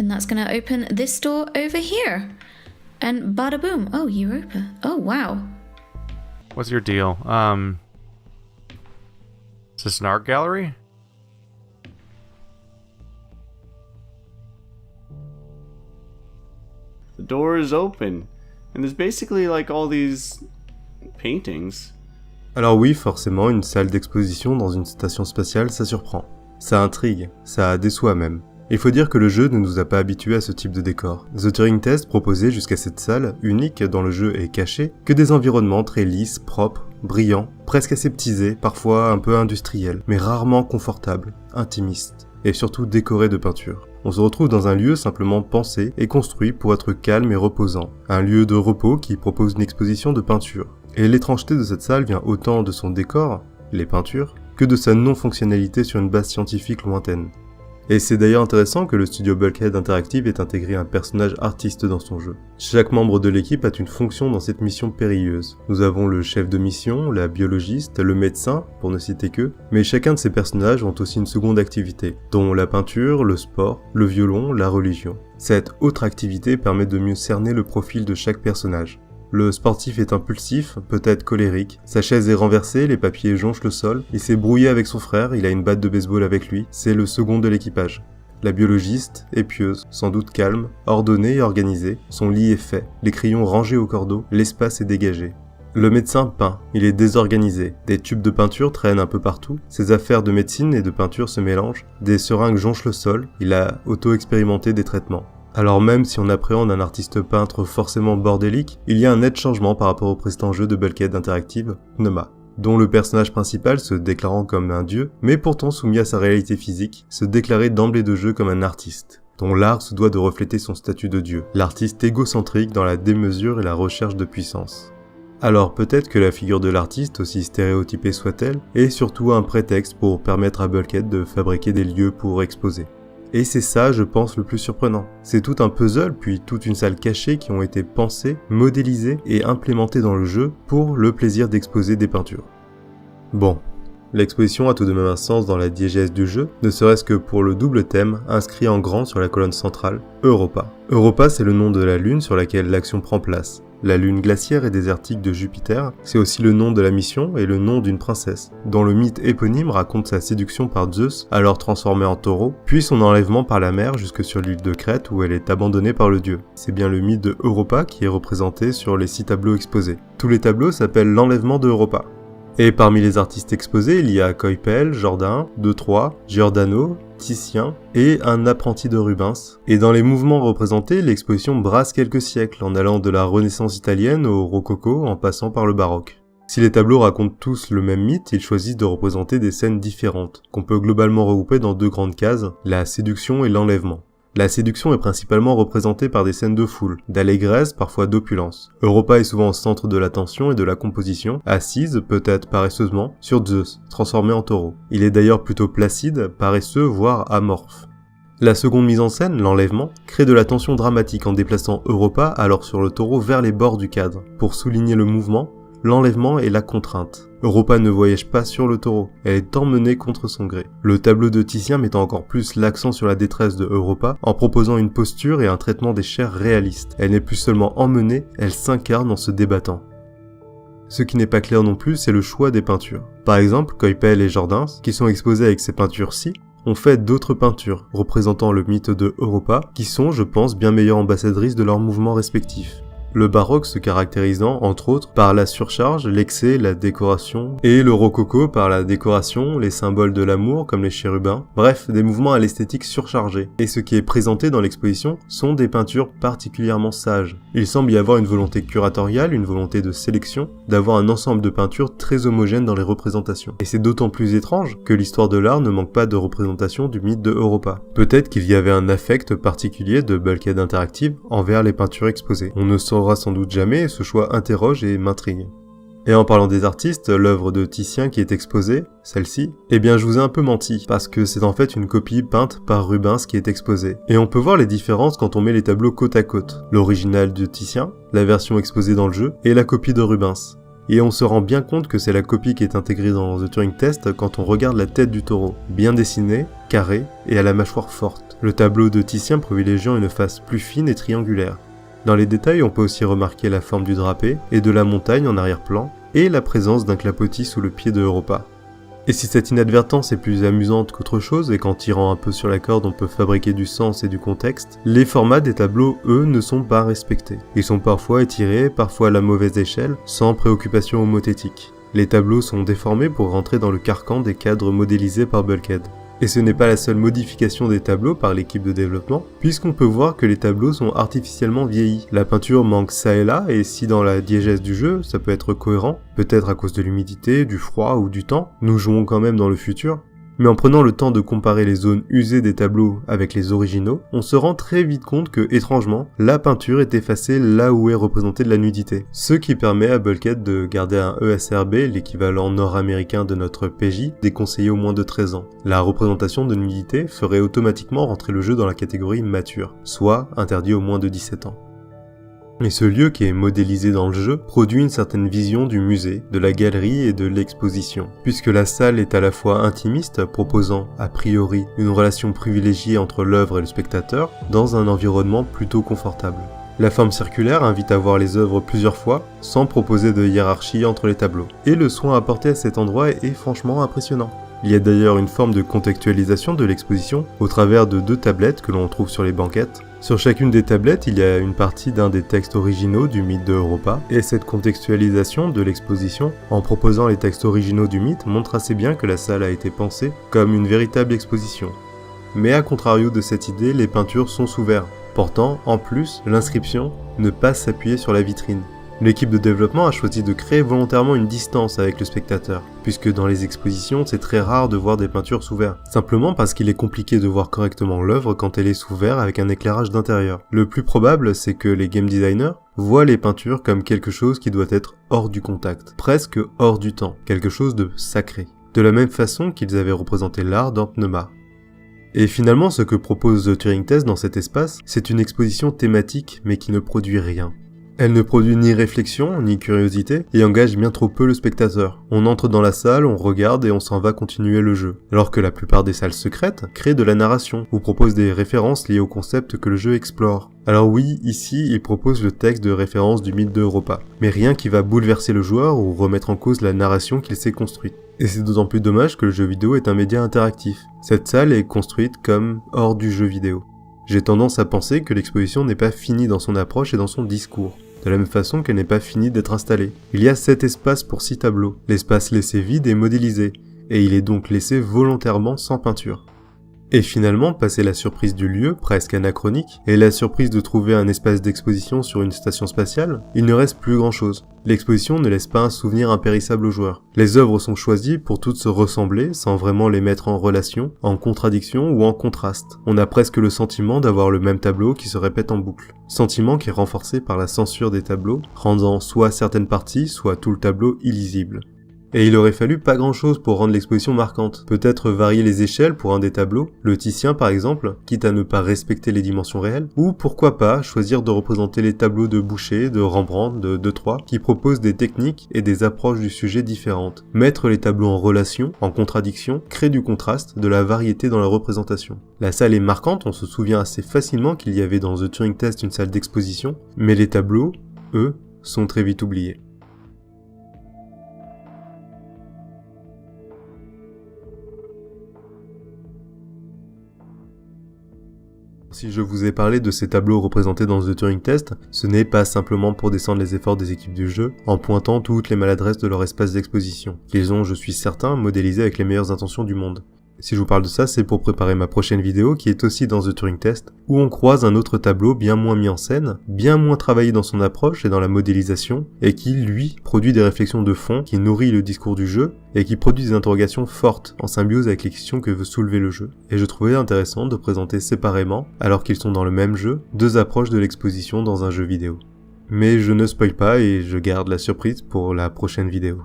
And that's going to open this door over here. And bada boom. Oh, Europa. Oh, wow. What's your deal? Is this an art gallery? The door is open, and there's basically like all these paintings. Alors oui, forcément, une salle d'exposition dans une station spatiale, ça surprend. Ça intrigue, ça déçoit même. Il faut dire que le jeu ne nous a pas habitués à ce type de décor. The Turing Test proposait jusqu'à cette salle, unique dans le jeu et cachée, que des environnements très lisses, propres, brillants, presque aseptisés, parfois un peu industriels, mais rarement confortables, intimistes, et surtout décorés de peinture. On se retrouve dans un lieu simplement pensé et construit pour être calme et reposant. Un lieu de repos qui propose une exposition de peinture. Et l'étrangeté de cette salle vient autant de son décor, les peintures, que de sa non-fonctionnalité sur une base scientifique lointaine. Et c'est d'ailleurs intéressant que le studio Bulkhead Interactive ait intégré un personnage artiste dans son jeu. Chaque membre de l'équipe a une fonction dans cette mission périlleuse. Nous avons le chef de mission, la biologiste, le médecin, pour ne citer que, mais chacun de ces personnages ont aussi une seconde activité, dont la peinture, le sport, le violon, la religion. Cette autre activité permet de mieux cerner le profil de chaque personnage. Le sportif est impulsif, peut-être colérique, sa chaise est renversée, les papiers jonchent le sol, il s'est brouillé avec son frère, il a une batte de baseball avec lui, c'est le second de l'équipage. La biologiste est pieuse, sans doute calme, ordonnée et organisée, son lit est fait, les crayons rangés au cordeau, l'espace est dégagé. Le médecin peint, il est désorganisé, des tubes de peinture traînent un peu partout, ses affaires de médecine et de peinture se mélangent, des seringues jonchent le sol, il a auto-expérimenté des traitements. Alors même si on appréhende un artiste peintre forcément bordélique, il y a un net changement par rapport au précédent jeu de Bulkhead Interactive, Pneuma, dont le personnage principal se déclarant comme un dieu, mais pourtant soumis à sa réalité physique, se déclarait d'emblée de jeu comme un artiste, dont l'art se doit de refléter son statut de dieu, l'artiste égocentrique dans la démesure et la recherche de puissance. Alors peut-être que la figure de l'artiste, aussi stéréotypée soit-elle, est surtout un prétexte pour permettre à Bulkhead de fabriquer des lieux pour exposer. Et c'est ça, je pense, le plus surprenant. C'est tout un puzzle, puis toute une salle cachée qui ont été pensées, modélisées et implémentées dans le jeu pour le plaisir d'exposer des peintures. Bon, l'exposition a tout de même un sens dans la diégèse du jeu, ne serait-ce que pour le double thème inscrit en grand sur la colonne centrale, Europa. Europa, c'est le nom de la lune sur laquelle l'action prend place. La lune glaciaire et désertique de Jupiter, c'est aussi le nom de la mission et le nom d'une princesse, dont le mythe éponyme raconte sa séduction par Zeus, alors transformée en taureau, puis son enlèvement par la mer jusque sur l'île de Crète où elle est abandonnée par le dieu. C'est bien le mythe de Europa qui est représenté sur les 6 tableaux exposés. Tous les tableaux s'appellent l'enlèvement de Europa. Et parmi les artistes exposés, il y a Coypel, Jordaen, De Troyes, Giordano, Titien et un apprenti de Rubens. Et dans les mouvements représentés, l'exposition brasse quelques siècles, en allant de la Renaissance italienne au Rococo en passant par le baroque. Si les tableaux racontent tous le même mythe, ils choisissent de représenter des scènes différentes, qu'on peut globalement regrouper dans 2 grandes cases, la séduction et l'enlèvement. La séduction est principalement représentée par des scènes de foule, d'allégresse, parfois d'opulence. Europa est souvent au centre de l'attention et de la composition, assise, peut-être paresseusement, sur Zeus, transformé en taureau. Il est d'ailleurs plutôt placide, paresseux, voire amorphe. La seconde mise en scène, l'enlèvement, crée de la tension dramatique en déplaçant Europa alors sur le taureau vers les bords du cadre. Pour souligner le mouvement, l'enlèvement est la contrainte. Europa ne voyage pas sur le taureau, elle est emmenée contre son gré. Le tableau de Titien mettant encore plus l'accent sur la détresse de Europa en proposant une posture et un traitement des chairs réalistes. Elle n'est plus seulement emmenée, elle s'incarne en se débattant. Ce qui n'est pas clair non plus, c'est le choix des peintures. Par exemple, Coypel et Jordaen, qui sont exposés avec ces peintures-ci, ont fait d'autres peintures représentant le mythe de Europa, qui sont, je pense, bien meilleures ambassadrices de leurs mouvements respectifs. Le baroque se caractérisant, entre autres, par la surcharge, l'excès, la décoration, et le rococo par la décoration, les symboles de l'amour comme les chérubins, bref, des mouvements à l'esthétique surchargés. Et ce qui est présenté dans l'exposition sont des peintures particulièrement sages. Il semble y avoir une volonté curatoriale, une volonté de sélection, d'avoir un ensemble de peintures très homogène dans les représentations. Et c'est d'autant plus étrange que l'histoire de l'art ne manque pas de représentation du mythe de Europa. Peut-être qu'il y avait un affect particulier de Bulkhead Interactive envers les peintures exposées. On ne saura sans doute jamais, ce choix interroge et m'intrigue. Et en parlant des artistes, l'œuvre de Titien qui est exposée, celle-ci, eh bien je vous ai un peu menti, parce que c'est en fait une copie peinte par Rubens qui est exposée. Et on peut voir les différences quand on met les tableaux côte à côte. L'original de Titien, la version exposée dans le jeu, et la copie de Rubens. Et on se rend bien compte que c'est la copie qui est intégrée dans The Turing Test quand on regarde la tête du taureau, bien dessinée, carrée et à la mâchoire forte. le tableau de Titien privilégiant une face plus fine et triangulaire. Dans les détails, on peut aussi remarquer la forme du drapé et de la montagne en arrière-plan, et la présence d'un clapotis sous le pied de Europa. Et si cette inadvertance est plus amusante qu'autre chose, et qu'en tirant un peu sur la corde on peut fabriquer du sens et du contexte, les formats des tableaux, eux, ne sont pas respectés. Ils sont parfois étirés, parfois à la mauvaise échelle, sans préoccupation homothétique. Les tableaux sont déformés pour rentrer dans le carcan des cadres modélisés par Bulkhead. Et ce n'est pas la seule modification des tableaux par l'équipe de développement, puisqu'on peut voir que les tableaux sont artificiellement vieillis. La peinture manque ça et là, et si dans la diégèse du jeu, ça peut être cohérent, peut-être à cause de l'humidité, du froid ou du temps, nous jouons quand même dans le futur. Mais en prenant le temps de comparer les zones usées des tableaux avec les originaux, on se rend très vite compte que, étrangement, la peinture est effacée là où est représentée de la nudité. Ce qui permet à Bulkhead de garder un ESRB, l'équivalent nord-américain de notre PJ, déconseillé aux moins de 13 ans. La représentation de nudité ferait automatiquement rentrer le jeu dans la catégorie mature, soit interdit aux moins de 17 ans. Et ce lieu qui est modélisé dans le jeu produit une certaine vision du musée, de la galerie et de l'exposition, puisque la salle est à la fois intimiste, proposant a priori une relation privilégiée entre l'œuvre et le spectateur, dans un environnement plutôt confortable. La forme circulaire invite à voir les œuvres plusieurs fois, sans proposer de hiérarchie entre les tableaux. Et le soin apporté à cet endroit est franchement impressionnant. Il y a d'ailleurs une forme de contextualisation de l'exposition au travers de 2 tablettes que l'on trouve sur les banquettes. Sur chacune des tablettes, il y a une partie d'un des textes originaux du mythe de Europa, et cette contextualisation de l'exposition, en proposant les textes originaux du mythe, montre assez bien que la salle a été pensée comme une véritable exposition. Mais à contrario de cette idée, les peintures sont sous verre, portant, en plus, l'inscription « Ne pas s'appuyer sur la vitrine ». L'équipe de développement a choisi de créer volontairement une distance avec le spectateur, puisque dans les expositions, c'est très rare de voir des peintures sous verre, simplement parce qu'il est compliqué de voir correctement l'œuvre quand elle est sous verre avec un éclairage d'intérieur. Le plus probable, c'est que les game designers voient les peintures comme quelque chose qui doit être hors du contact, presque hors du temps, quelque chose de sacré, de la même façon qu'ils avaient représenté l'art dans Pneuma. Et finalement, ce que propose The Turing Test dans cet espace, c'est une exposition thématique, mais qui ne produit rien. Elle ne produit ni réflexion, ni curiosité, et engage bien trop peu le spectateur. On entre dans la salle, on regarde et on s'en va continuer le jeu. Alors que la plupart des salles secrètes créent de la narration, ou proposent des références liées au concept que le jeu explore. Alors oui, ici, il propose le texte de référence du mythe de Europa, mais rien qui va bouleverser le joueur ou remettre en cause la narration qu'il s'est construite. Et c'est d'autant plus dommage que le jeu vidéo est un média interactif. Cette salle est construite comme hors du jeu vidéo. J'ai tendance à penser que l'exposition n'est pas finie dans son approche et dans son discours, de la même façon qu'elle n'est pas finie d'être installée. Il y a 7 espaces pour 6 tableaux. L'espace laissé vide est modélisé, et il est donc laissé volontairement sans peinture. Et finalement, passé la surprise du lieu, presque anachronique, et la surprise de trouver un espace d'exposition sur une station spatiale, il ne reste plus grand chose. L'exposition ne laisse pas un souvenir impérissable au joueur. Les œuvres sont choisies pour toutes se ressembler, sans vraiment les mettre en relation, en contradiction ou en contraste. On a presque le sentiment d'avoir le même tableau qui se répète en boucle. Sentiment qui est renforcé par la censure des tableaux, rendant soit certaines parties, soit tout le tableau illisible. Et il aurait fallu pas grand chose pour rendre l'exposition marquante. Peut-être varier les échelles pour un des tableaux, le Titien par exemple, quitte à ne pas respecter les dimensions réelles, ou pourquoi pas choisir de représenter les tableaux de Boucher, de Rembrandt, de Detroit, qui proposent des techniques et des approches du sujet différentes. Mettre les tableaux en relation, en contradiction, crée du contraste, de la variété dans la représentation. La salle est marquante, on se souvient assez facilement qu'il y avait dans The Turing Test une salle d'exposition, mais les tableaux, eux, sont très vite oubliés. Si je vous ai parlé de ces tableaux représentés dans The Turing Test, ce n'est pas simplement pour descendre les efforts des équipes du jeu, en pointant toutes les maladresses de leur espace d'exposition, qu'ils ont, je suis certain, modélisé avec les meilleures intentions du monde. Si je vous parle de ça, c'est pour préparer ma prochaine vidéo qui est aussi dans The Turing Test, où on croise un autre tableau bien moins mis en scène, bien moins travaillé dans son approche et dans la modélisation, et qui, lui, produit des réflexions de fond, qui nourrit le discours du jeu, et qui produit des interrogations fortes, en symbiose avec les questions que veut soulever le jeu. Et je trouvais intéressant de présenter séparément, alors qu'ils sont dans le même jeu, 2 approches de l'exposition dans un jeu vidéo. Mais je ne spoil pas et je garde la surprise pour la prochaine vidéo.